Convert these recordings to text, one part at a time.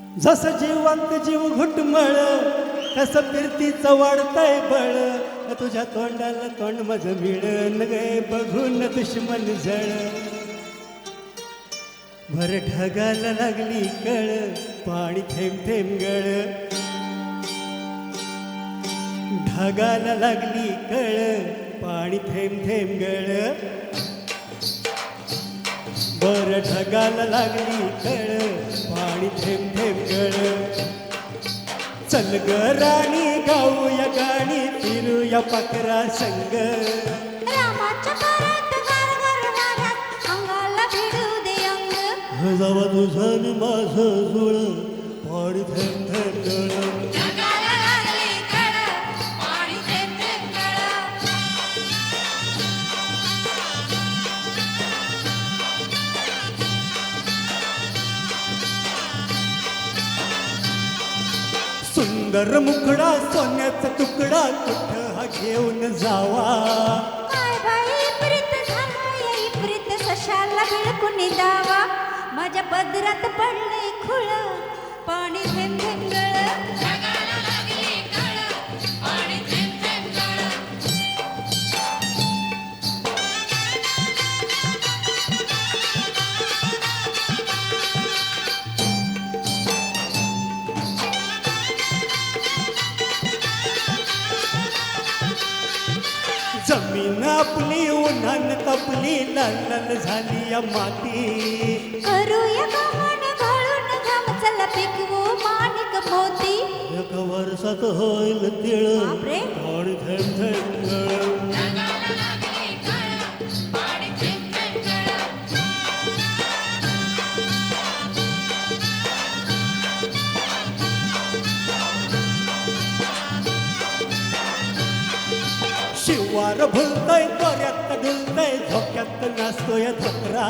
जसं जीवात जीव घुटमळ तसं फिरतीचं वाढतंय बळ तुझ्या तोंडाला तोंड मज मिळन गे बघून दुश्मन जळ भर ढगाला लागली कळ पाणी थेंब थेंब गळ ढगाला लागली कळ पाणी थेंब थेंब गळ बर ढगाला लागली कळ पाणी थेंब थेंब गळ चल ग राणी गाऊया गाणी फिरूया पाकरा संग रामाच्या घरात घर घर वाऱ्यात अंगाला भिडू दे अंग जावा तुझं नि माझं जुळ पाणी थेंब थेंब गळ ढगाला लागली कळ पाणी थेंब थेंब गळ सुंदर मुखडा सोन्याचा तुकडा कुठं हा घेऊन जावा काय बाई प्रीत झालाय प्रीत सशाला बिळकून दावा माझ्या पदरात पडले खुळ पाणी थेंब थेंब गळ ढगाला लागली कळ पाणी थेंब थेंब गळ जमीन आपली उन्हान तपली लाल लाल झाली या माती करूया गव्हाण घालून घाम चला पिकवू माणिक मोती एका वर्षात होईल तिळ बापरे. पाणी थेंब थेंब गळ ढगाला लागली कळ पाणी थेंब थेंब गळ शिवार भुलतय दोऱ्यात डुलतय धोक्यात नाचतोय धोकरा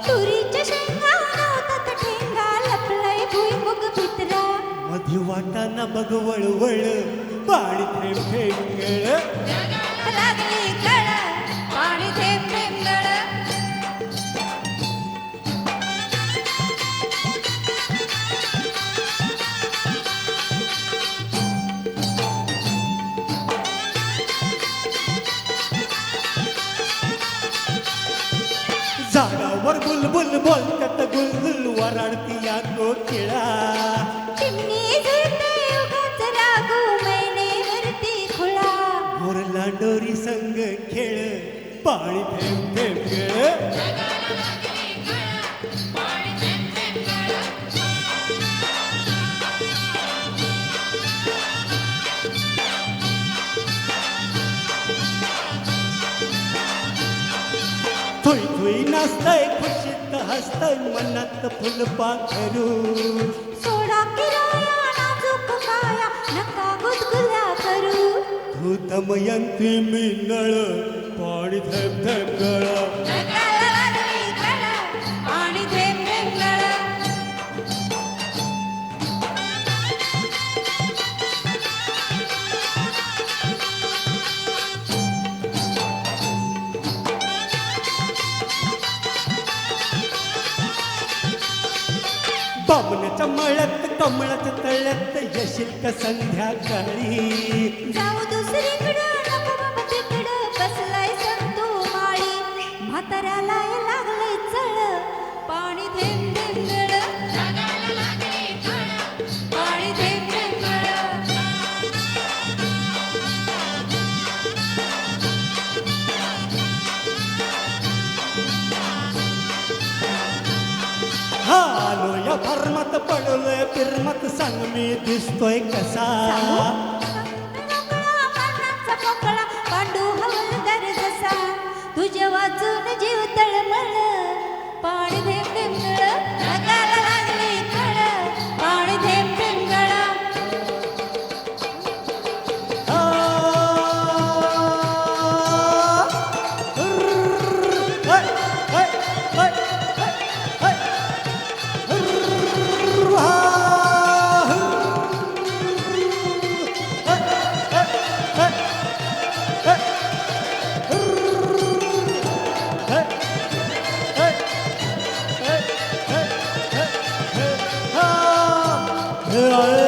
तुरीच्या शेंगा नव्हतात ठेंगा लपलय भुईमुग भितरा मधी वाटाना बघ वळवळ पाणी थेंब थेंब गळ ढगाला लागली कळ पाणी थेंब थेंब गळ झाडावर बुलबुल बोलतात गुलगुल वराडती या कोकिळा चिमणी झुलते उगाच रागू मैनेवरती खुळा मोर लांडोरी संग खेळ पाणी थेंब थेंब गळ ढगाला लागली कळ पाणी थेंब थेंब गळ थुई थुई नाचतय खुशीत हसतय मनात फुलपाखरू सोडा किराया नाजूक काया नका गुदगुल्या करू तू दमयंती मी नळ पाणी थेंब थेंब गळ ढगाला लागली कळ पाणी थेंब थेंब गळ बामण्याच्या मळ्यात कमळाच्या तळ्यात येशील का संध्याकाळी जाऊ दुसरीकडं नको बाबा तिकडं बसलाय संतू माळी म्हाताऱ्याला लागलंय चळ पाणी थेंब थेंब गळ ढगाला लागली कळ पाणी थेंब थेंब गळ हा आलो या फर्मात पडलोय फिरमत सांग मी दिसतोय कसा मोकळा पांडू हवलदार जसा तुझ्या वाचून जीव तळमळ पाणी थेंब थेंब गळ ढगाला लागली कळ पाणी थेंब थेंब गळ आ, हाय, हाय, हाय, हाय, हाय. आळ